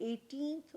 18th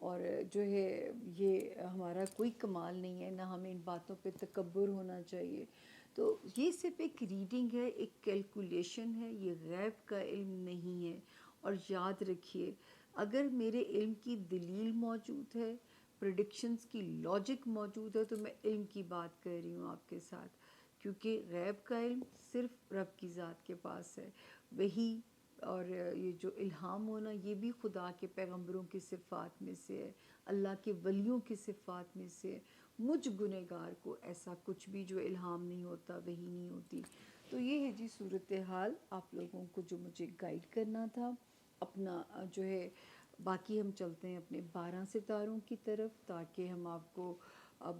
اور جو ہے یہ ہمارا کوئی کمال نہیں ہے، نہ ہمیں ان باتوں پہ تکبر ہونا چاہیے. تو یہ صرف ایک ریڈنگ ہے، ایک کیلکولیشن ہے، یہ غیب کا علم نہیں ہے. اور یاد رکھیے، اگر میرے علم کی دلیل موجود ہے، پریڈکشنز کی لاجک موجود ہے، تو میں علم کی بات کر رہی ہوں آپ کے ساتھ. کیونکہ غیب کا علم صرف رب کی ذات کے پاس ہے. وہی اور یہ جو الہام ہونا، یہ بھی خدا کے پیغمبروں کی صفات میں سے ہے، اللہ کے ولیوں کی صفات میں سے ہے. مجھ گنہگار کو ایسا کچھ بھی جو الہام نہیں ہوتا، وہی نہیں ہوتی. تو یہ ہے جی صورتحال آپ لوگوں کو جو مجھے گائیڈ کرنا تھا. اپنا جو ہے باقی ہم چلتے ہیں اپنے 12 ستاروں کی طرف، تاکہ ہم آپ کو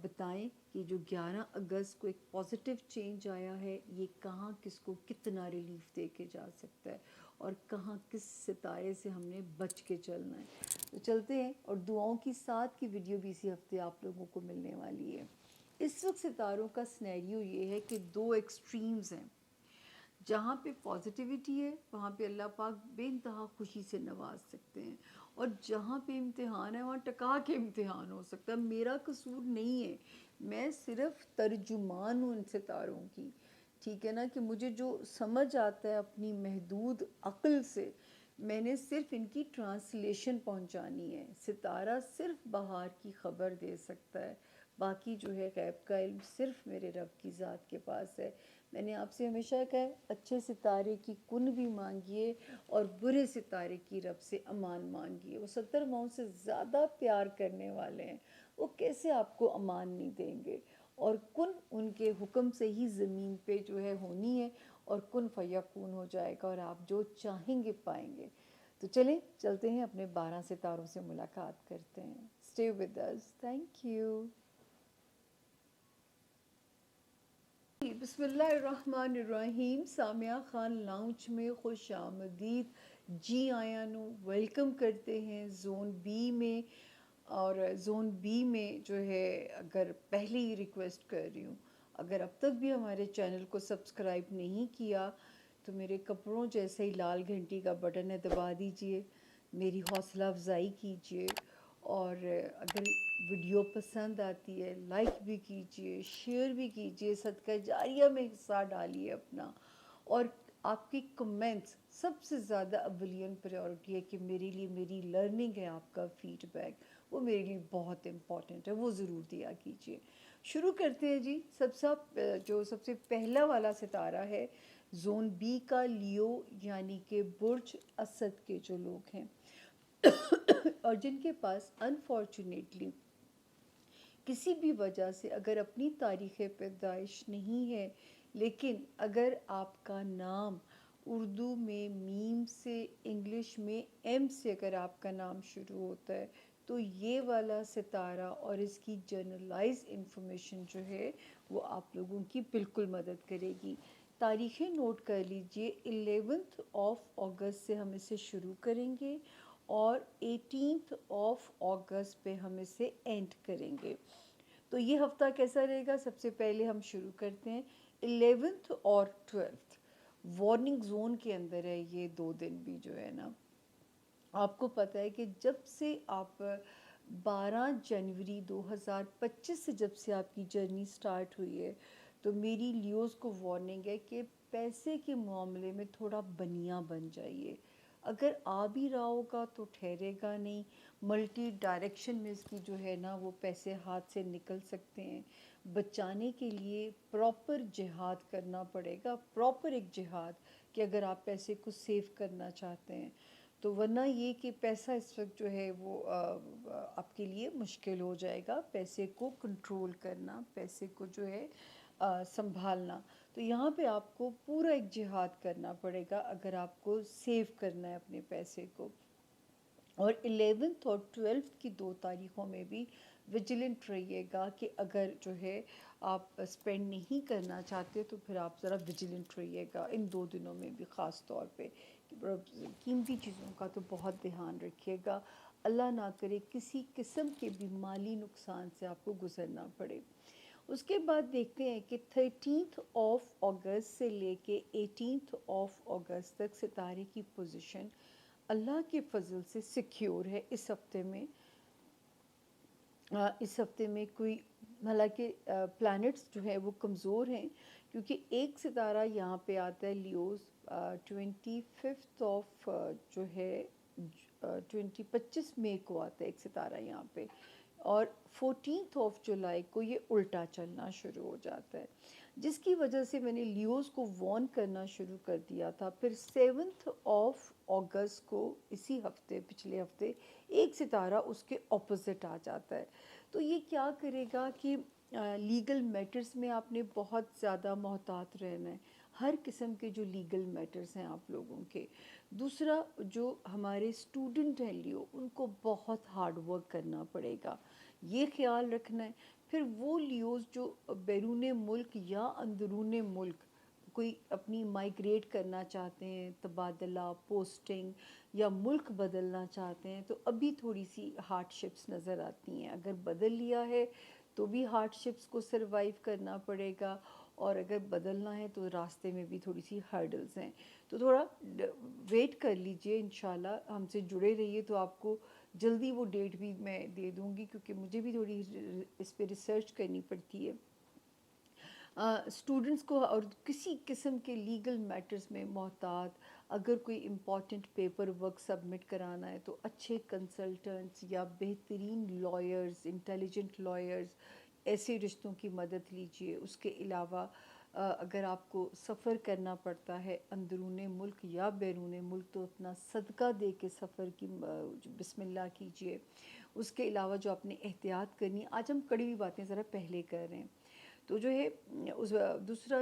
بتائیں کہ جو 11 اگست کو ایک پازیٹیو چینج آیا ہے، یہ کہاں کس کو کتنا ریلیف دے کے جا سکتا ہے، اور کہاں کس ستارے سے ہم نے بچ کے چلنا ہے. تو چلتے ہیں، اور دعاؤں کی ساتھ کی ویڈیو بھی اسی ہفتے آپ لوگوں کو ملنے والی ہے. اس وقت ستاروں کا سنیریو یہ ہے کہ 2 ایکسٹریمز ہیں. جہاں پہ پازیٹیوٹی ہے وہاں پہ اللہ پاک بے انتہا خوشی سے نواز سکتے ہیں، اور جہاں پہ امتحان ہے وہاں ٹکا کے امتحان ہو سکتا ہے. میرا قصور نہیں ہے، میں صرف ترجمان ہوں ان ستاروں کی. ٹھیک ہے نا، کہ مجھے جو سمجھ آتا ہے اپنی محدود عقل سے، میں نے صرف ان کی ٹرانسلیشن پہنچانی ہے. ستارہ صرف بہار کی خبر دے سکتا ہے، باقی جو ہے غیب کا علم صرف میرے رب کی ذات کے پاس ہے. میں نے آپ سے ہمیشہ کہا ہے، اچھے ستارے کی کن بھی مانگیے اور برے ستارے کی رب سے امان مانگیے. وہ 70 ماؤں سے زیادہ پیار کرنے والے ہیں، وہ کیسے آپ کو امان نہیں دیں گے. اور کن ان کے حکم سے ہی زمین پہ جو ہے ہونی ہے، اور کن فیکون ہو جائے گا، اور آپ جو چاہیں گے پائیں گے. تو چلیں چلتے ہیں، اپنے 12 ستاروں سے ملاقات کرتے ہیں. Stay with us. Thank you. بسم اللہ الرحمن الرحیم. سامیہ خان لاؤنج میں خوش آمدید. جی آیا نو ویلکم کرتے ہیں زون بی میں. اور زون بی میں جو ہے، اگر پہلے ہی ریکویسٹ کر رہی ہوں، اگر اب تک بھی ہمارے چینل کو سبسکرائب نہیں کیا تو میرے کپڑوں جیسے ہی لال گھنٹی کا بٹن ہے دبا دیجئے، میری حوصلہ افزائی کیجئے. اور اگر ویڈیو پسند آتی ہے لائک بھی کیجئے، شیئر بھی کیجئے، صدقہ جاریہ میں حصہ ڈالیے اپنا. اور آپ کی کمنٹس سب سے زیادہ اولین پریورٹی ہے، کہ میرے لیے میری لرننگ ہے آپ کا فیڈ بیک، وہ میرے لیے بہت امپورٹنٹ ہے، وہ ضرور دیا کیجئے. شروع کرتے ہیں جی. سب سے پہلا والا ستارہ ہے زون بی کا، لیو، یعنی کہ برج اسد کے جو لوگ ہیں اور جن کے پاس انفارچونیٹلی کسی بھی وجہ سے اگر اپنی تاریخ پیدائش نہیں ہے، لیکن اگر آپ کا نام اردو میں میم سے، انگلش میں ایم سے اگر آپ کا نام شروع ہوتا ہے، تو یہ والا ستارہ اور اس کی جنرلائز انفارمیشن جو ہے وہ آپ لوگوں کی بالکل مدد کرے گی. تاریخیں نوٹ کر لیجئے. 11 اگست سے ہم اسے شروع کریں گے، اور 18 اگست پہ ہم اسے اینڈ کریں گے. تو یہ ہفتہ کیسا رہے گا؟ سب سے پہلے ہم شروع کرتے ہیں 11 اور 12 وارننگ زون کے اندر ہے. یہ 2 دن بھی جو ہے نا، آپ کو پتہ ہے کہ جب سے آپ 12 جنوری 2025 سے جب سے آپ کی جرنی سٹارٹ ہوئی ہے، تو میری لیوز کو وارننگ ہے کہ پیسے کے معاملے میں تھوڑا بنیاں بن جائیے. اگر آ بھی رہا ہوگا تو ٹھہرے گا نہیں. ملٹی ڈائریکشن میں اس کی جو ہے نا وہ پیسے ہاتھ سے نکل سکتے ہیں. بچانے کے لیے پراپر جہاد کرنا پڑے گا، پراپر ایک جہاد، کہ اگر آپ پیسے کو سیو کرنا چاہتے ہیں تو. ورنہ یہ کہ پیسہ اس وقت جو ہے وہ آپ کے لیے مشکل ہو جائے گا، پیسے کو کنٹرول کرنا، پیسے کو جو ہے سنبھالنا. تو یہاں پہ آپ کو پورا ایک جہاد کرنا پڑے گا اگر آپ کو سیو کرنا ہے اپنے پیسے کو. اور 11 اور 12 کی 2 تاریخوں میں بھی ویجیلنٹ رہیے گا، کہ اگر جو ہے آپ اسپینڈ نہیں کرنا چاہتے تو پھر آپ ذرا ویجیلنٹ رہیے گا ان 2 دنوں میں بھی. خاص طور پہ قیمتی چیزوں کا تو بہت دھیان رکھیے گا. اللہ نہ کرے کسی قسم کے بھی مالی نقصان سے آپ کو گزرنا پڑے. اس کے بعد دیکھتے ہیں کہ 13 اگست سے لے کے 18 اگست تک ستارے کی پوزیشن اللہ کے فضل سے سیکیور ہے اس ہفتے میں. اس ہفتے میں کوئی، حالانکہ پلانٹس جو ہے وہ کمزور ہیں، کیونکہ ایک ستارہ یہاں پہ آتا ہے لیوز 25 جو ہے 25 مئی کو آتا ہے ایک ستارہ یہاں پہ، اور 14 جولائی کو یہ الٹا چلنا شروع ہو جاتا ہے، جس کی وجہ سے میں نے لیوز کو وارن کرنا شروع کر دیا تھا۔ پھر 7 اگست کو اسی ہفتے، پچھلے ہفتے، ایک ستارہ اس کے اپوزٹ آ جاتا ہے۔ تو یہ کیا کرے گا کہ لیگل میٹرز میں آپ نے بہت زیادہ محتاط رہنا ہے، ہر قسم کے جو لیگل میٹرز ہیں آپ لوگوں کے۔ دوسرا، جو ہمارے اسٹوڈنٹ ہیں لیو، ان کو بہت ہارڈ ورک کرنا پڑے گا، یہ خیال رکھنا ہے۔ پھر وہ لیوز جو بیرون ملک یا اندرون ملک کوئی اپنی مائگریٹ کرنا چاہتے ہیں، تبادلہ، پوسٹنگ، یا ملک بدلنا چاہتے ہیں، تو ابھی تھوڑی سی ہارڈ شپس نظر آتی ہیں۔ اگر بدل لیا ہے تو بھی ہارڈ شپس کو سروائیو کرنا پڑے گا، اور اگر بدلنا ہے تو راستے میں بھی تھوڑی سی ہرڈلز ہیں۔ تو تھوڑا ویٹ کر لیجئے، انشاءاللہ ہم سے جڑے رہیے تو آپ کو جلدی وہ ڈیٹ بھی میں دے دوں گی، کیونکہ مجھے بھی تھوڑی اس پہ ریسرچ کرنی پڑتی ہے۔ اسٹوڈنٹس کو اور کسی قسم کے لیگل میٹرز میں محتاط، اگر کوئی امپورٹنٹ پیپر ورک سبمٹ کرانا ہے تو اچھے کنسلٹنٹس یا بہترین لائرز، انٹیلیجنٹ لائرز، ایسے رشتوں کی مدد لیجیے۔ اس کے علاوہ اگر آپ کو سفر کرنا پڑتا ہے اندرون ملک یا بیرون ملک، تو اپنا صدقہ دے کے سفر کی بسم اللہ کیجیے۔ اس کے علاوہ جو آپ نے احتیاط کرنی، آج ہم کڑوی باتیں ذرا پہلے کر رہے ہیں، تو جو ہے اس دوسرا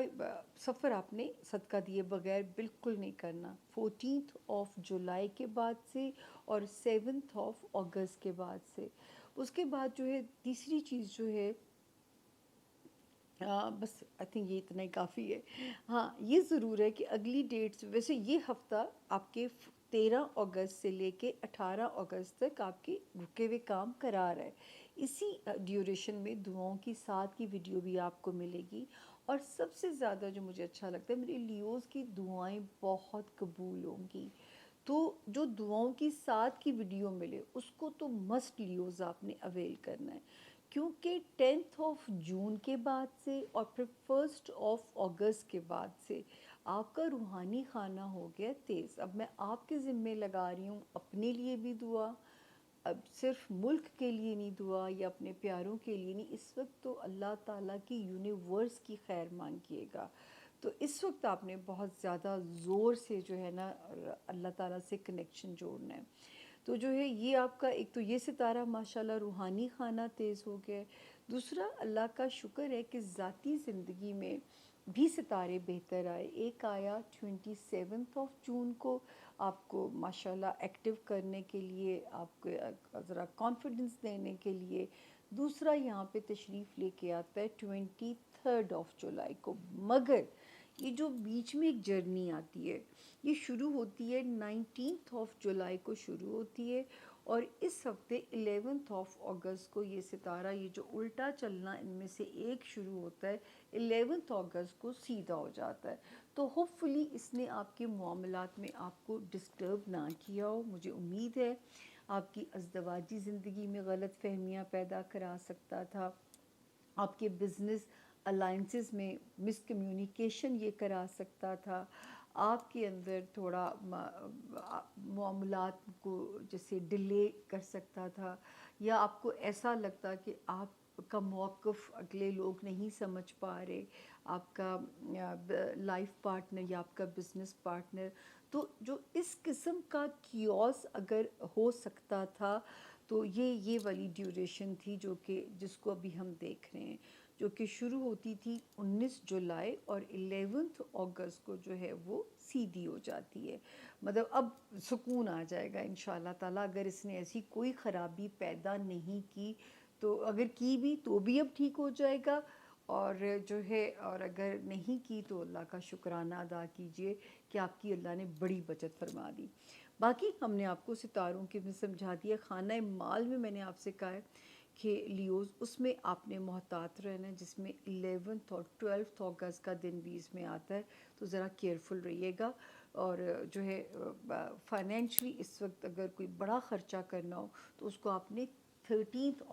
سفر آپ نے صدقہ دیے بغیر بالکل نہیں کرنا 14 جولائی کے بعد سے، اور 7 اگست کے بعد سے۔ اس کے بعد جو ہے تیسری چیز جو ہے، بس آئی تھنک یہ اتنا ہی کافی ہے۔ ہاں یہ ضرور ہے کہ اگلی ڈیٹس، ویسے یہ ہفتہ آپ کے 13 اگست سے لے کے 18 اگست تک آپ کے رکے ہوئے کام کرا رہا ہے۔ اسی ڈیوریشن میں دعاؤں کی ساتھ کی ویڈیو بھی آپ کو ملے گی، اور سب سے زیادہ جو مجھے اچھا لگتا ہے، میری لیوز کی دعائیں بہت قبول ہوں گی، تو جو دعاؤں کی ساتھ کی ویڈیو ملے اس کو تو مسٹ لیوز آپ نے اویل کرنا ہے، کیونکہ 10 جون کے بعد سے اور پھر 1 اگست کے بعد سے آپ کا روحانی خانہ ہو گیا تیز۔ اب میں آپ کے ذمے لگا رہی ہوں اپنے لیے بھی دعا، اب صرف ملک کے لیے نہیں دعا یا اپنے پیاروں کے لیے نہیں، اس وقت تو اللہ تعالیٰ کی یونیورس کی خیر مانگیے گا۔ تو اس وقت آپ نے بہت زیادہ زور سے جو ہے نا اللہ تعالیٰ سے کنیکشن جوڑنا ہے۔ تو جو ہے یہ آپ کا ایک تو یہ ستارہ ماشاءاللہ روحانی خانہ تیز ہو گیا ہے۔ دوسرا، اللہ کا شکر ہے کہ ذاتی زندگی میں بھی ستارے بہتر آئے۔ ایک آیا 27 جون کو، آپ کو ماشاءاللہ ایکٹیو کرنے کے لیے، آپ کو ذرا کانفیڈنس دینے کے لیے۔ دوسرا یہاں پہ تشریف لے کے آتا ہے 23 جولائی کو، مگر یہ جو بیچ میں ایک جرنی آتی ہے، یہ شروع ہوتی ہے 19 جولائی کو شروع ہوتی ہے، اور اس ہفتے 11 اگست کو یہ ستارہ، یہ جو الٹا چلنا ان میں سے ایک شروع ہوتا ہے، 11 اگست کو سیدھا ہو جاتا ہے۔ تو ہوپ فلی اس نے آپ کے معاملات میں آپ کو ڈسٹرب نہ کیا ہو۔ مجھے امید ہے آپ کی ازدواجی زندگی میں غلط فہمیاں پیدا کرا سکتا تھا، آپ کے بزنس الائنسز میں مس کمیونیکیشن یہ کرا سکتا تھا، آپ کے اندر تھوڑا معاملات کو جیسے ڈیلے کر سکتا تھا، یا آپ کو ایسا لگتا کہ آپ کا موقف اگلے لوگ نہیں سمجھ پا رہے، آپ کا لائف پارٹنر یا آپ کا بزنس پارٹنر، تو جو اس قسم کا کیوس اگر ہو سکتا تھا، تو یہ والی ڈیوریشن تھی جو کہ جس کو ابھی ہم دیکھ رہے ہیں، جو کہ شروع ہوتی تھی 19 جولائی، اور 11 اگست کو جو ہے وہ سیدھی ہو جاتی ہے۔ مطلب اب سکون آ جائے گا انشاءاللہ تعالیٰ، اگر اس نے ایسی کوئی خرابی پیدا نہیں کی، تو اگر کی بھی تو بھی اب ٹھیک ہو جائے گا، اور جو ہے اور اگر نہیں کی تو اللہ کا شکرانہ ادا کیجئے کہ آپ کی اللہ نے بڑی بچت فرما دی۔ باقی ہم نے آپ کو ستاروں کے میں سمجھا دیا۔ خانہ مال میں میں نے آپ سے کہا ہے کہ لیوز، اس میں آپ نے محتاط رہنا ہے، جس میں 11 اور 12 اگست کا دن بھی اس میں آتا ہے، تو ذرا کیئرفل رہیے گا۔ اور جو ہے فائنینشلی اس وقت اگر کوئی بڑا خرچہ کرنا ہو تو اس کو آپ نے 13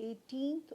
18th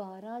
12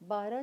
12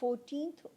14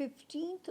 15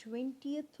20th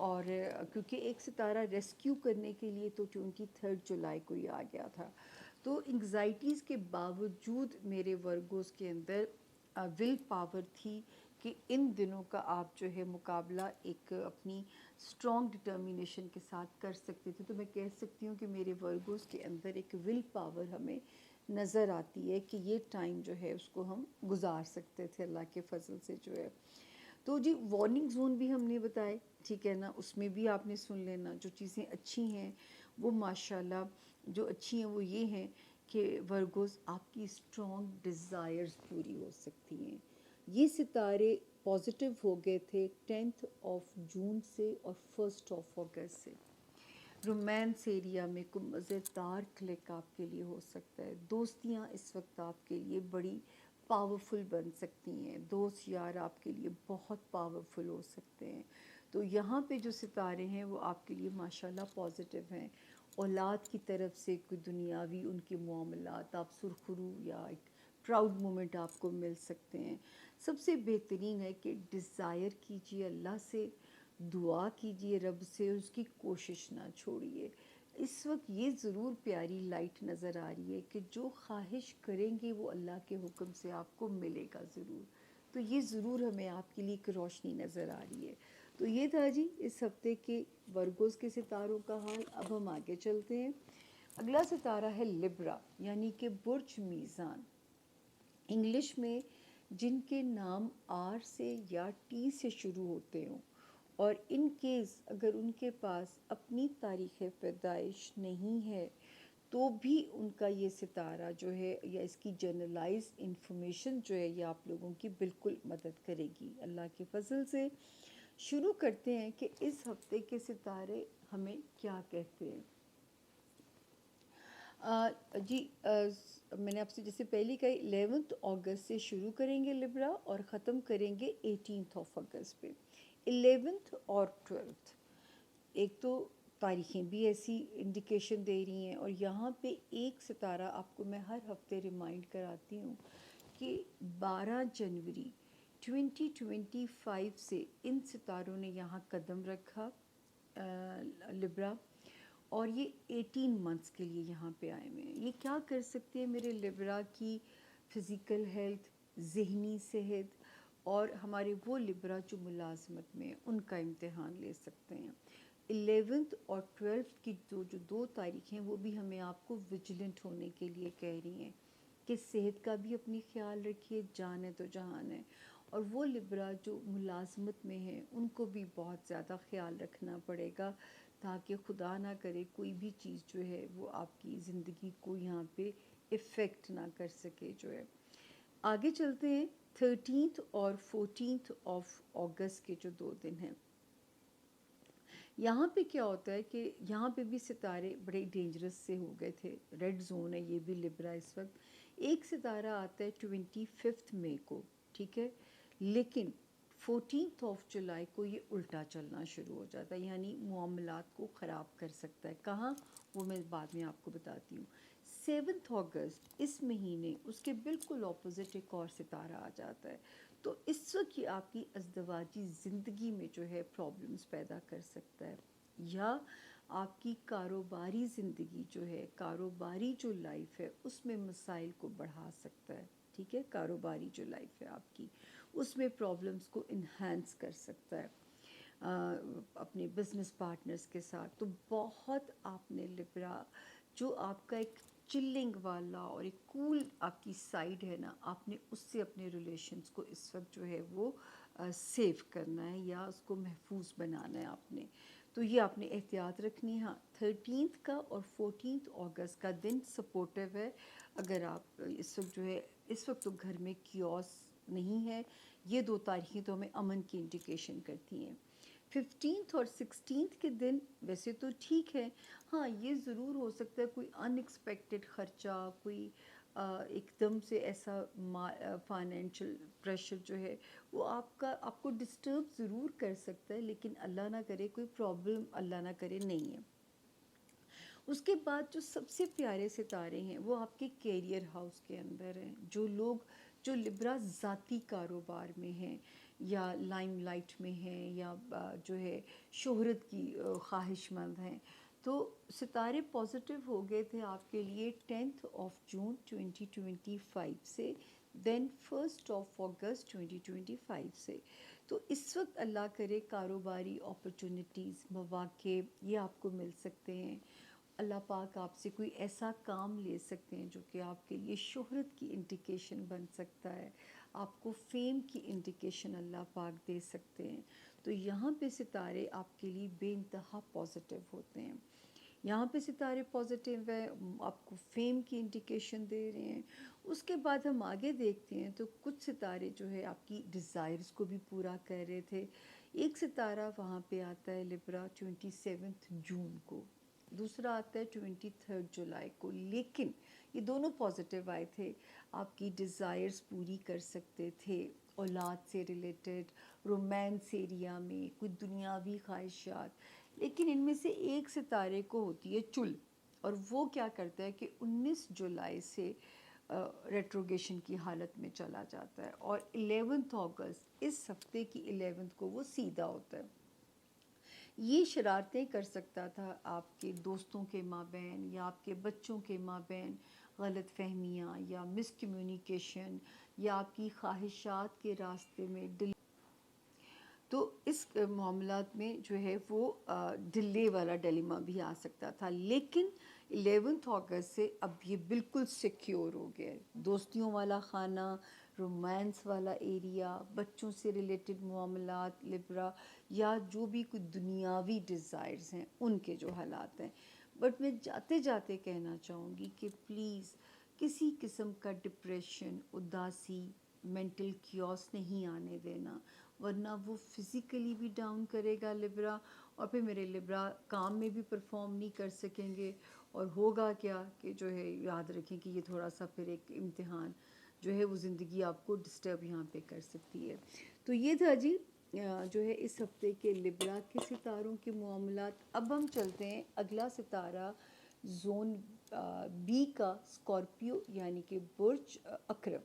اور کیونکہ ایک ستارہ ریسکیو کرنے کے لیے تو 23 جولائی کو ہی آ گیا تھا. تو انگزائٹیز کے باوجود میرے ورگوز کے اندر ول پاور تھی کہ ان دنوں کا آپ جو ہے مقابلہ ایک اپنی اسٹرانگ ڈٹرمینیشن کے ساتھ کر سکتے تھے. تو میں کہہ سکتی ہوں کہ میرے ورگوز کے اندر ایک ول پاور ہمیں نظر آتی ہے کہ یہ ٹائم جو ہے اس کو ہم گزار سکتے تھے اللہ کے فضل سے جو ہے. تو جی وارننگ زون بھی ہم نے بتائے, ٹھیک ہے نا, اس میں بھی آپ نے سن لینا. جو چیزیں اچھی ہیں وہ ماشاءاللہ جو اچھی ہیں وہ یہ ہیں کہ ورگوز آپ کی اسٹرانگ ڈیزائرز پوری ہو سکتی ہیں. یہ ستارے پازیٹیو ہو گئے تھے 10 جون سے اور 1 اگست سے. رومانس ایریا میں کوئی مزیدار کلک آپ کے لیے ہو سکتا ہے. دوستیاں اس وقت آپ کے لیے بڑی پاورفل بن سکتی ہیں. دوست یار آپ کے لیے بہت پاورفل ہو سکتے ہیں. تو یہاں پہ جو ستارے ہیں وہ آپ کے لیے ماشاءاللہ پازیٹیو ہیں. اولاد کی طرف سے کوئی دنیاوی ان کے معاملات آپ سرخرو یا ایک پراؤڈ مومنٹ آپ کو مل سکتے ہیں. سب سے بہترین ہے کہ ڈیزائر کیجئے اللہ سے, دعا کیجئے رب سے, اس کی کوشش نہ چھوڑیے. اس وقت یہ ضرور پیاری لائٹ نظر آ رہی ہے کہ جو خواہش کریں گے وہ اللہ کے حکم سے آپ کو ملے گا ضرور. تو یہ ضرور ہمیں آپ کے لیے ایک روشنی نظر آ رہی ہے. تو یہ تھا جی اس ہفتے کے ورگوز کے ستاروں کا حال. اب ہم آگے چلتے ہیں. اگلا ستارہ ہے لبرا یعنی کہ برج میزان. انگلش میں جن کے نام آر سے یا ٹی سے شروع ہوتے ہوں اور ان کیس اگر ان کے پاس اپنی تاریخ پیدائش نہیں ہے تو بھی ان کا یہ ستارہ جو ہے یا اس کی جنرلائز انفارمیشن جو ہے یہ آپ لوگوں کی بالکل مدد کرے گی اللہ کے فضل سے. شروع کرتے ہیں کہ اس ہفتے کے ستارے ہمیں کیا کہتے ہیں. جی میں نے آپ سے جیسے پہلی کہی 11 اگست سے شروع کریں گے لبرا اور ختم کریں گے 18 اگست پہ. 11 اور 12 ایک تو تاریخیں بھی ایسی انڈیکیشن دے رہی ہیں, اور یہاں پہ ایک ستارہ آپ کو میں ہر ہفتے ریمائنڈ کراتی ہوں کہ 12 جنوری 2025 سے ان ستاروں نے یہاں قدم رکھا لبرا, اور یہ 18 منتھس کے لیے یہاں پہ آئے ہوئے ہیں. یہ کیا کر سکتے ہیں میرے لبرا کی فزیکل ہیلتھ, ذہنی صحت, اور ہمارے وہ لبرا جو ملازمت میں ان کا امتحان لے سکتے ہیں. 11 اور 12 کی جو 2 تاریخیں ہیں وہ بھی ہمیں آپ کو وجیلنٹ ہونے کے لیے کہہ رہی ہیں کہ صحت کا بھی اپنی خیال رکھیے, جان ہے تو جہان ہے. اور وہ لبرا جو ملازمت میں ہیں ان کو بھی بہت زیادہ خیال رکھنا پڑے گا تاکہ خدا نہ کرے کوئی بھی چیز جو ہے وہ آپ کی زندگی کو یہاں پہ افیکٹ نہ کر سکے جو ہے. آگے چلتے ہیں 13 اور 14 اگست کے جو 2 دن ہیں. یہاں پہ کیا ہوتا ہے کہ یہاں پہ بھی ستارے بڑے ڈینجرس سے ہو گئے تھے. ریڈ زون ہے یہ بھی لبرا اس وقت. ایک ستارہ آتا ہے 25 مئی کو, ٹھیک ہے, لیکن 14 جولائی کو یہ الٹا چلنا شروع ہو جاتا ہے, یعنی معاملات کو خراب کر سکتا ہے. کہاں وہ میں بعد میں آپ کو بتاتی ہوں. 7 اگست اس مہینے اس کے بالکل اپوزٹ ایک اور ستارہ آ جاتا ہے. تو اس وقت یہ آپ کی ازدواجی زندگی میں جو ہے پرابلمز پیدا کر سکتا ہے, یا آپ کی کاروباری زندگی جو ہے, کاروباری جو لائف ہے اس میں مسائل کو بڑھا سکتا ہے. ٹھیک ہے, کاروباری جو لائف ہے آپ کی اس میں پرابلمز کو انہینس کر سکتا ہے اپنے بزنس پارٹنرز کے ساتھ. تو بہت آپ نے لبرا جو آپ کا ایک چلنگ والا اور ایک کول آپ کی سائیڈ ہے نا, آپ نے اس سے اپنے ریلیشنز کو اس وقت جو ہے وہ سیو کرنا ہے یا اس کو محفوظ بنانا ہے آپ نے. تو یہ آپ نے احتیاط رکھنی ہے. ہاں 13 کا اور 14 اگست کا دن سپورٹیو ہے. اگر آپ اس وقت جو ہے اس وقت تو گھر میں کیوس نہیں ہے. یہ 2 تاریخیں تو ہمیں امن کی انڈیکیشن کرتی ہیں. 15 اور 16 کے دن ویسے تو ٹھیک ہے. ہاں یہ ضرور ہو سکتا ہے کوئی ان ایکسپیکٹڈ خرچہ, کوئی ایک دم سے ایسا فائنینشیل پریشر جو ہے وہ آپ کو ڈسٹرب ضرور کر سکتا ہے, لیکن اللہ نہ کرے کوئی پرابلم اللہ نہ کرے نہیں ہے. اس کے بعد جو سب سے پیارے ستارے ہیں وہ آپ کے کیریئر ہاؤس کے اندر ہیں. جو لوگ جو لبرا ذاتی کاروبار میں ہیں, یا لائم لائٹ میں ہیں یا جو ہے شہرت کی خواہش مند ہیں. تو ستارے پازیٹیو ہو گئے تھے آپ کے لیے 10 جون 2025 سے، دین 1 اگست 2025 سے. تو اس وقت اللہ کرے کاروباری اپرچونیٹیز، مواقع یہ آپ کو مل سکتے ہیں. اللہ پاک آپ سے کوئی ایسا کام لے سکتے ہیں جو کہ آپ کے لیے شہرت کی انڈیکیشن بن سکتا ہے، آپ کو فیم کی انڈیکیشن اللہ پاک دے سکتے ہیں. تو یہاں پہ ستارے آپ کے لیے بے انتہا پازیٹیو ہوتے ہیں. یہاں پہ ستارے پازیٹیو ہیں، آپ کو فیم کی انڈیکیشن دے رہے ہیں. اس کے بعد ہم آگے دیکھتے ہیں تو کچھ ستارے جو ہے آپ کی ڈیزائرز کو بھی پورا کر رہے تھے. ایک ستارہ وہاں پہ آتا ہے لبرا 27 جون کو، دوسرا آتا ہے 23 جولائی کو. لیکن یہ دونوں پازیٹیو آئے تھے، آپ کی ڈیزائرز پوری کر سکتے تھے، اولاد سے ریلیٹڈ، رومانس ایریا میں کوئی دنیاوی خواہشات. لیکن ان میں سے ایک ستارے کو ہوتی ہے چل، اور وہ کیا کرتا ہے کہ 19 جولائی سے ریٹروگیشن کی حالت میں چلا جاتا ہے، اور 11 اگست اس ہفتے کی 11 کو وہ سیدھا ہوتا ہے. یہ شرارتیں کر سکتا تھا آپ کے دوستوں کے مابین یا آپ کے بچوں کے مابین، غلط فہمیاں یا مس کمیونیکیشن یا آپ کی خواہشات کے راستے میں تو اس معاملات میں جو ہے وہ ڈلے والا ڈیلیما بھی آ سکتا تھا. لیکن 11 اگست سے اب یہ بالکل سیکیور ہو گیا ہے. دوستیوں والا خانہ، رومانس والا ایریا، بچوں سے ریلیٹڈ معاملات لبرا، یا جو بھی کوئی دنیاوی ڈیزائرز ہیں ان کے جو حالات ہیں. بٹ میں جاتے جاتے کہنا چاہوں گی کہ پلیز کسی قسم کا ڈپریشن، اداسی، مینٹل کیوس نہیں آنے دینا، ورنہ وہ فزیکلی بھی ڈاؤن کرے گا لبرا، اور پھر میرے لبرا کام میں بھی پرفارم نہیں کر سکیں گے. اور ہوگا کیا کہ جو ہے یاد رکھیں کہ یہ تھوڑا سا پھر ایک امتحان جو ہے وہ زندگی آپ کو ڈسٹرب یہاں پہ کر سکتی ہے. تو یہ تھا جی جو ہے اس ہفتے کے لبرا کے ستاروں کے معاملات. اب ہم چلتے ہیں اگلا ستارہ زون بی کا، اسکارپیو یعنی کہ برج عقرب.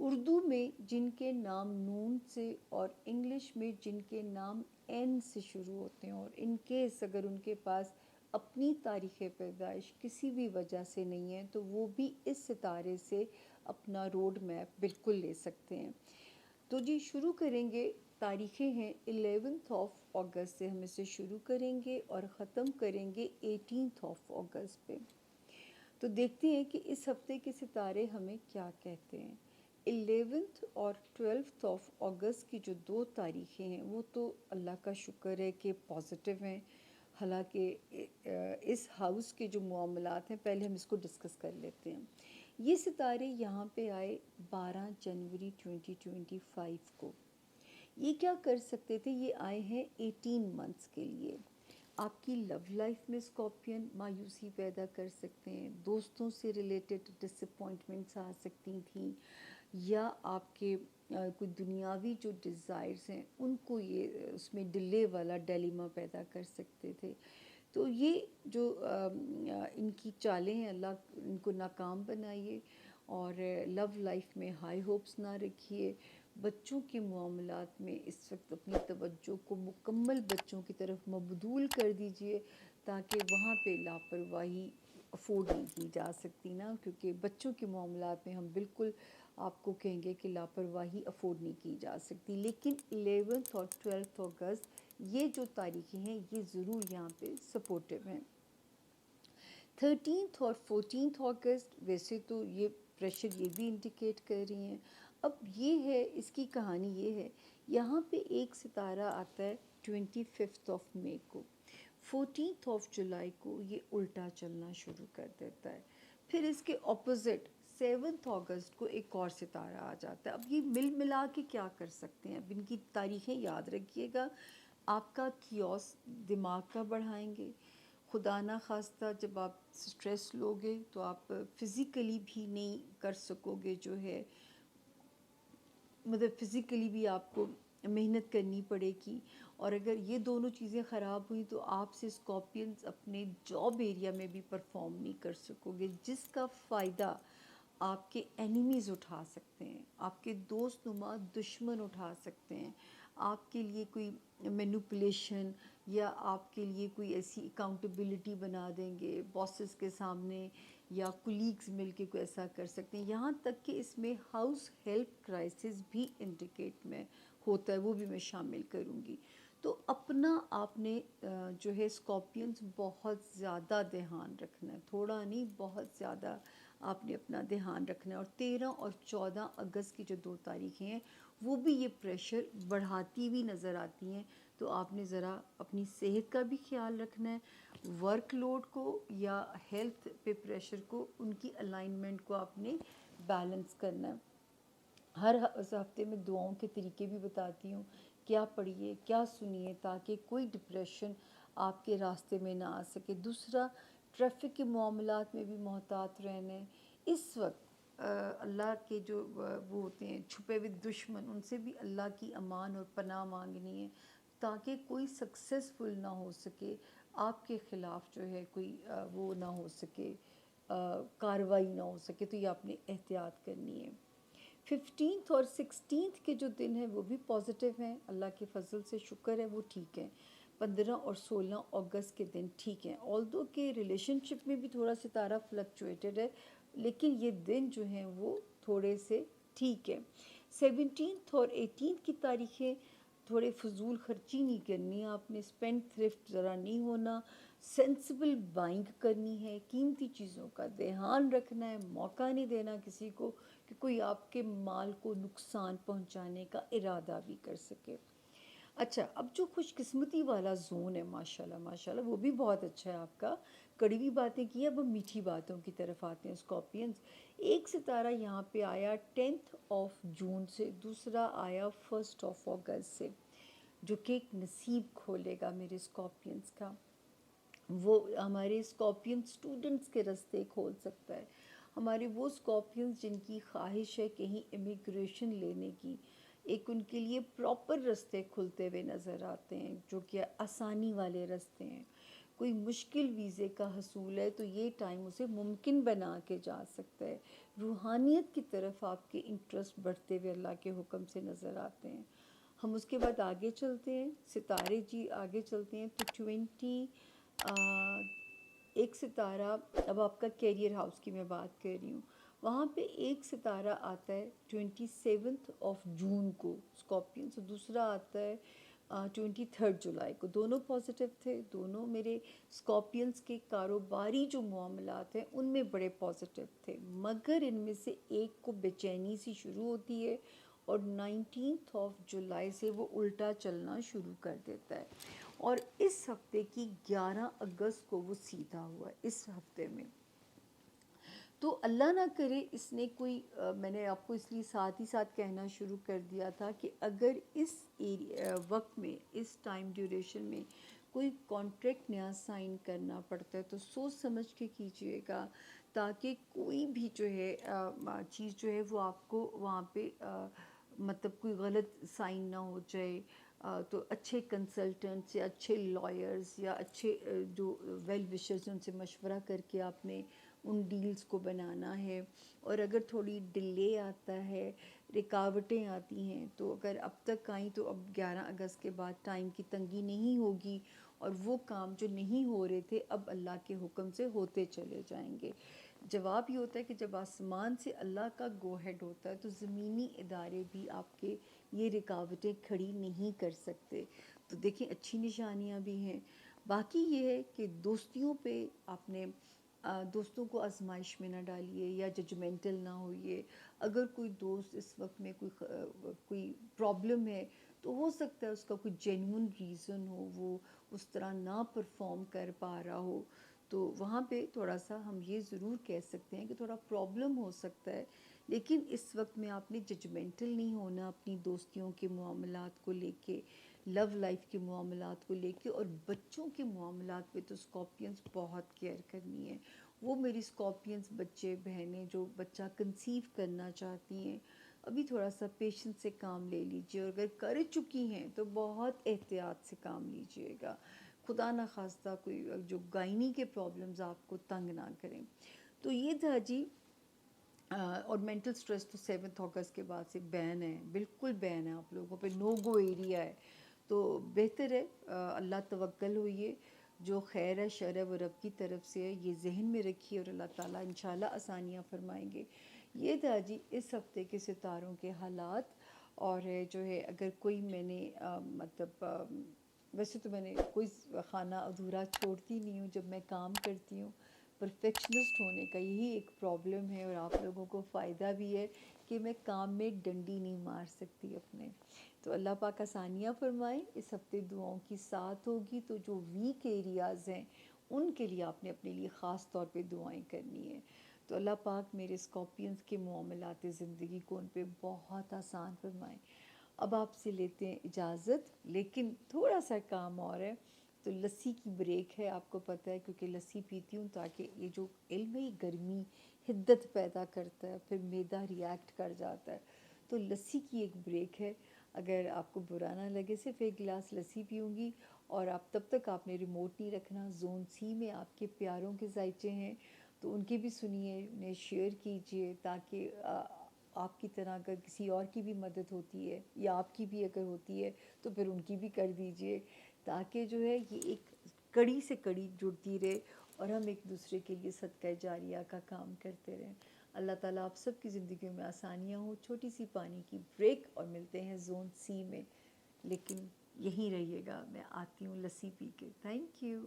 اردو میں جن کے نام نون سے اور انگلش میں جن کے نام این سے شروع ہوتے ہیں، اور ان کیس اگر ان کے پاس اپنی تاریخ پیدائش کسی بھی وجہ سے نہیں ہے تو وہ بھی اس ستارے سے اپنا روڈ میپ بالکل لے سکتے ہیں. تو جی شروع کریں گے، تاریخیں ہیں 11 اگست سے ہم اسے شروع کریں گے اور ختم کریں گے 18 اگست پہ. تو دیکھتے ہیں کہ اس ہفتے کے ستارے ہمیں کیا کہتے ہیں. 11 اور 12 اگست کی جو دو تاریخیں ہیں وہ تو اللہ کا شکر ہے کہ پازیٹیو ہیں. حالانکہ اس ہاؤس کے جو معاملات ہیں پہلے ہم اس کو ڈسکس کر لیتے ہیں. یہ ستارے یہاں پہ آئے 12 جنوری 2025 کو. یہ کیا کر سکتے تھے؟ یہ آئے ہیں 18 منتھس کے لیے. آپ کی لو لائف میں اسکارپین مایوسی پیدا کر سکتے ہیں، دوستوں سے ریلیٹڈ ڈس اپوائنٹمنٹس آ سکتی تھیں، یا آپ کے کوئی دنیاوی جو ڈیزائرز ہیں ان کو یہ اس میں ڈلے والا ڈیلیما پیدا کر سکتے تھے. تو یہ جو ان کی چالیں ہیں اللہ ان کو ناکام بنائیے، اور لو لائف میں ہائی ہوپس نہ رکھیے. بچوں کے معاملات میں اس وقت اپنی توجہ کو مکمل بچوں کی طرف مبذول کر دیجئے، تاکہ وہاں پہ لاپرواہی افورڈ نہیں کی جا سکتی نا، کیونکہ بچوں کے معاملات میں ہم بالکل آپ کو کہیں گے کہ لاپرواہی افورڈ نہیں کی جا سکتی. لیکن 11 اور 12 اگست یہ جو تاریخیں ہیں یہ ضرور یہاں پہ سپورٹیو ہیں. 13 اور 14 اگست ویسے تو یہ پریشر یہ بھی انڈیکیٹ کر رہی ہیں. اب یہ ہے اس کی کہانی، یہ ہے یہاں پہ ایک ستارہ آتا ہے 25 مئی کو. 14 جولائی کو یہ الٹا چلنا شروع کر دیتا ہے. پھر اس کے اپوزٹ 7 اگست کو ایک اور ستارہ آ جاتا ہے. اب یہ مل ملا کے کیا کر سکتے ہیں؟ اب ان کی تاریخیں یاد رکھیے گا. آپ کا کیوس دماغ کا بڑھائیں گے. خدا نہ خواستہ جب آپ سٹریس لوگے تو آپ فزیکلی بھی نہیں کر سکو گے، جو ہے مطلب فزیکلی بھی آپ کو محنت کرنی پڑے گی. اور اگر یہ دونوں چیزیں خراب ہوئیں تو آپ سے اسکارپینز اپنے جاب ایریا میں بھی پرفارم نہیں کر سکو گے، جس کا فائدہ آپ کے اینیمیز اٹھا سکتے ہیں، آپ کے دوست نما دشمن اٹھا سکتے ہیں، آپ کے لیے کوئی مینوپولیشن یا آپ کے لیے کوئی ایسی اکاؤنٹیبلٹی بنا دیں گے باسز کے سامنے، یا کولیگز مل کے کوئی ایسا کر سکتے ہیں. یہاں تک کہ اس میں ہاؤس ہیلپ کرائسس بھی انڈیکیٹ میں ہوتا ہے، وہ بھی میں شامل کروں گی. تو اپنا آپ نے جو ہے اسکارپینس بہت زیادہ دھیان رکھنا ہے، تھوڑا نہیں بہت زیادہ آپ نے اپنا دھیان رکھنا ہے. اور 13 اور 14 اگست کی جو 2 تاریخیں ہیں وہ بھی یہ پریشر بڑھاتی ہوئی نظر آتی ہیں. تو آپ نے ذرا اپنی صحت کا بھی خیال رکھنا ہے، ورک لوڈ کو یا ہیلتھ پہ پریشر کو، ان کی الائنمنٹ کو آپ نے بیلنس کرنا ہے. ہر ہفتے میں دعاؤں کے طریقے بھی بتاتی ہوں، کیا پڑھیے کیا سنیے تاکہ کوئی ڈپریشن آپ کے راستے میں نہ آ سکے. دوسرا، ٹریفک کے معاملات میں بھی محتاط رہنا ہے. اس وقت اللہ کے جو وہ ہوتے ہیں چھپے ہوئے دشمن، ان سے بھی اللہ کی امان اور پناہ مانگنی ہے تاکہ کوئی سکسیسفل نہ ہو سکے آپ کے خلاف، جو ہے کوئی وہ نہ ہو سکے، کارروائی نہ ہو سکے. تو یہ آپ نے احتیاط کرنی ہے. 15 اور 16 کے جو دن ہیں وہ بھی پازیٹیو ہیں، اللہ کے فضل سے شکر ہے وہ ٹھیک ہیں. 15 اور 16 اگست کے دن ٹھیک ہیں، آلدو کہ ریلیشن شپ میں بھی تھوڑا ستارہ فلکچویٹڈ ہے، لیکن یہ دن جو ہیں وہ تھوڑے سے ٹھیک ہیں. 17 اور 18 کی تاریخیں تھوڑے فضول خرچی نہیں کرنی، آپ نے اسپینڈ تھرفٹ ذرا نہیں ہونا، سینسیبل بائنگ کرنی ہے، قیمتی چیزوں کا دھیان رکھنا ہے، موقع نہیں دینا کسی کو کہ کوئی آپ کے مال کو نقصان پہنچانے کا ارادہ بھی کر سکے. اچھا، اب جو خوش قسمتی والا زون ہے ماشاءاللہ ماشاءاللہ وہ بھی بہت اچھا ہے آپ کا. کڑوی باتیں کی، اب ہم میٹھی باتوں کی طرف آتے ہیں. اسکارپینز، ایک ستارہ یہاں پہ آیا 10 جون سے، دوسرا آیا 1 اگست سے، جو کہ ایک نصیب کھولے گا میرے اسکارپینز کا. وہ ہمارے اسکارپین اسٹوڈنٹس کے راستے کھول سکتا ہے. ہمارے وہ اسکارپینس جن کی خواہش ہے کہیں امیگریشن لینے کی، ایک ان کے لیے پراپر راستے کھلتے ہوئے نظر آتے ہیں جو کہ آسانی والے راستے ہیں. کوئی مشکل ویزے کا حصول ہے تو یہ ٹائم اسے ممکن بنا کے جا سکتا ہے. روحانیت کی طرف آپ کے انٹرسٹ بڑھتے ہوئے اللہ کے حکم سے نظر آتے ہیں. ہم اس کے بعد آگے چلتے ہیں، ستارے جی آگے چلتے ہیں. تو 20 ایک ستارہ، اب آپ کا کیریئر ہاؤس کی میں بات کر رہی ہوں، وہاں پہ ایک ستارہ آتا ہے 27 جون کو اسکارپین سے، دوسرا آتا ہے 23 جولائی کو. دونوں پازیٹیو تھے، دونوں میرے اسکارپینس کے کاروباری جو معاملات ہیں ان میں بڑے پازیٹیو تھے، مگر ان میں سے ایک کو بے چینی سی شروع ہوتی ہے اور 19 جولائی سے وہ الٹا چلنا شروع کر دیتا ہے. اور اس ہفتے کی 11 اگست کو وہ سیدھا ہوا ہے اس ہفتے میں. تو اللہ نہ کرے اس نے کوئی میں نے آپ کو اس لیے ساتھ ہی ساتھ کہنا شروع کر دیا تھا کہ اگر اس وقت میں، اس ٹائم ڈیوریشن میں کوئی کانٹریکٹ نیا سائن کرنا پڑتا ہے تو سوچ سمجھ کے کیجیے گا، تاکہ کوئی بھی جو ہے چیز جو ہے وہ آپ کو وہاں پہ مطلب کوئی غلط سائن نہ ہو جائے. تو اچھے کنسلٹنٹس یا اچھے لائرز یا اچھے جو ویل وشرز ان سے مشورہ کر کے آپ نے ان ڈیلز کو بنانا ہے. اور اگر تھوڑی ڈیلے آتا ہے، رکاوٹیں آتی ہیں، تو اگر اب تک آئیں تو اب 11 اگست کے بعد ٹائم کی تنگی نہیں ہوگی، اور وہ کام جو نہیں ہو رہے تھے اب اللہ کے حکم سے ہوتے چلے جائیں گے. جواب یہ ہوتا ہے کہ جب آسمان سے اللہ کا گو ہیڈ ہوتا ہے تو زمینی ادارے بھی آپ کے یہ رکاوٹیں کھڑی نہیں کر سکتے. تو دیکھیں اچھی نشانیاں بھی ہیں. باقی یہ ہے کہ دوستیوں پہ آپ نے دوستوں کو آزمائش میں نہ ڈالیے یا ججمنٹل نہ ہوئیے. اگر کوئی دوست اس وقت میں کوئی پرابلم ہے تو ہو سکتا ہے اس کا کوئی جینون ریزن ہو، وہ اس طرح نہ پرفارم کر پا رہا ہو، تو وہاں پہ تھوڑا سا ہم یہ ضرور کہہ سکتے ہیں کہ تھوڑا پرابلم ہو سکتا ہے. لیکن اس وقت میں آپ نے ججمنٹل نہیں ہونا اپنی دوستیوں کے معاملات کو لے کے، لو لائف کے معاملات کو لے کے. اور بچوں کے معاملات پہ تو اسکارپینس بہت کیئر کرنی ہے. وہ میری اسکارپینس بچے بہنیں جو بچہ کنسیو کرنا چاہتی ہیں، ابھی تھوڑا سا پیشنس سے کام لے لیجئے، اور اگر کر چکی ہیں تو بہت احتیاط سے کام لیجئے گا. خدا نہ خواستہ کوئی جو گائنی کے پرابلمز آپ کو تنگ نہ کریں. تو یہ تھا جی اور مینٹل سٹریس تو 7 اگست کے بعد سے بین ہے، بالکل بین ہے، آپ لوگوں پہ نو گو ایریا ہے. تو بہتر ہے اللہ توکل ہوئیے، جو خیر ہے شر ہے وہ رب کی طرف سے ہے، یہ ذہن میں رکھیے اور اللہ تعالیٰ انشاءاللہ آسانیاں فرمائیں گے. یہ تھا جی اس ہفتے کے ستاروں کے حالات. اور جو ہے اگر کوئی میں نے مطلب ویسے تو میں نے کوئی خانہ ادھورا چھوڑتی نہیں ہوں جب میں کام کرتی ہوں. پرفیکشنسٹ ہونے کا یہی ایک پرابلم ہے، اور آپ لوگوں کو فائدہ بھی ہے کہ میں کام میں ڈنڈی نہیں مار سکتی اپنے. تو اللہ پاک آسانیاں فرمائیں. اس ہفتے دعاؤں کی ساتھ ہوگی، تو جو ویک ایریاز ہیں ان کے لیے آپ نے اپنے لیے خاص طور پہ دعائیں کرنی ہیں. تو اللہ پاک میرے اسکارپینز کے معاملات زندگی کو ان پہ بہت آسان فرمائیں. اب آپ سے لیتے ہیں اجازت، لیکن تھوڑا سا کام اور ہے. تو لسی کی بریک ہے، آپ کو پتہ ہے، کیونکہ لسی پیتی ہوں تاکہ یہ جو علم ہے یہ گرمی حدت پیدا کرتا ہے، پھر معدہ ریاکٹ کر جاتا ہے. تو لسی کی ایک بریک ہے، اگر آپ کو برا نہ لگے صرف ایک گلاس لسی پیوں گی. اور آپ تب تک آپ نے ریموٹ نہیں رکھنا. زون سی میں آپ کے پیاروں کے ذائچے ہیں تو ان کے بھی سنیے، انہیں شیئر کیجئے، تاکہ آپ کی طرح اگر کسی اور کی بھی مدد ہوتی ہے یا آپ کی بھی اگر ہوتی ہے تو پھر ان کی بھی کر دیجئے، تاکہ جو ہے یہ ایک کڑی سے کڑی جڑتی رہے اور ہم ایک دوسرے کے لیے صدقہ جاریہ کا کام کرتے رہیں. اللہ تعالیٰ آپ سب کی زندگیوں میں آسانیاں ہوں. چھوٹی سی پانی کی بریک اور ملتے ہیں زون سی میں، لیکن یہیں رہیے گا، میں آتی ہوں لسی پی کے. Thank you.